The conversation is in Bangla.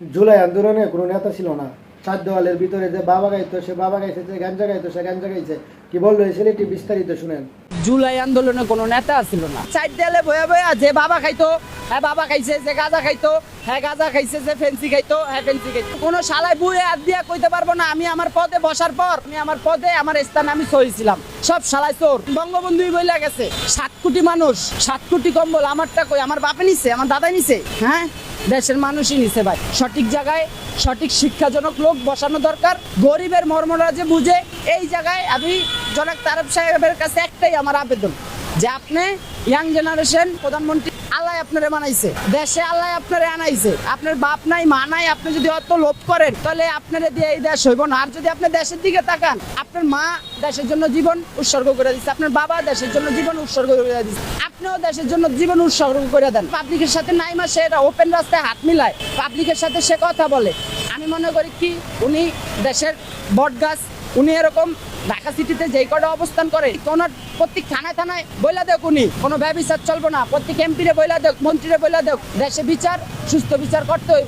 জুলাই আন্দোলনে কোনো নেতা ছিল না। চার দেওয়ালের ভিতরে যে বাবা গাইতো সে বাবা গাইছে, যে গাঞ্জা গাইতো সে গাঞ্জা গাইছে। কি বললো এই ছেলেটি, বিস্তারিত শুনেন। জুলাই আন্দোলনে কোনো নেতা ছিল না। চার দেয়ালে বয়া বয়া যে বাবা খাইতো হ্যাঁ বাবা খাইছে, যে গাঁজা খাইতো হ্যাঁ গাঁজা খাইছে, যে ফেন্সি খাইতো হ্যাঁ ফেন্সি খাইতো। কোনো শালায় বুয়ে হাত দিয়া কইতে পারবো না আমি আমার পদে বসার পর আমি আমার পদে আমার স্থানে আমি সইছিলাম। সব শালায় চোর। বঙ্গবন্ধুই বইলা গেছে 7 কোটি মানুষ 7 কোটি কম্বল আমারটা কই, আমার বাপে নিছে, আমার দাদাই নিছে, হ্যাঁ দেশের মানুষই নিছে ভাই। সঠিক জায়গায় সঠিক শিক্ষাজনক লোক বসানো দরকার। গরিবের মর্মরা যে বুঝে, এই জায়গায় আমি জনাব তারেক সাহেবের কাছে একটাই আমার আবেদন, যে আপনি ইয়াং জেনারেশন প্রধানমন্ত্রী, আল্লাহ আপনারে বানাইছে, দেশে আল্লাহ আপনারে আনাইছে, আপনার বাপ নাই মা নাই, আপনি যদি অত লোভ করেন তাহলে আপনারে দিয়ে এই দেশ হইব না। আর যদি আপনি দেশের দিকে তাকান, আপনার মা দেশের জন্য জীবন উৎসর্গ করে দিচ্ছে, আপনার বাবা দেশের জন্য জীবন উৎসর্গ করে দিচ্ছে, আপনিও দেশের জন্য জীবন উৎসর্গ করে দেন। পাবলিকের সাথে নাইমা সে ওপেন রাস্তায় হাত মিলায়, পাবলিকের সাথে সে কথা বলে। আমি মনে করি কি উনি দেশের বটগাছ, উনি এরকম ঢাকা সিটিতে যেই কটা অবস্থান করে কোন প্রত্যেক থানায় থানায় বইলা দেখ, উনি কোনো ব্যবচার চলবো না। প্রত্যেক এমপিরে বইলা দেখ, মন্ত্রীরে বইলা দেখ, দেশে বিচার সুস্থ বিচার করতে হইব।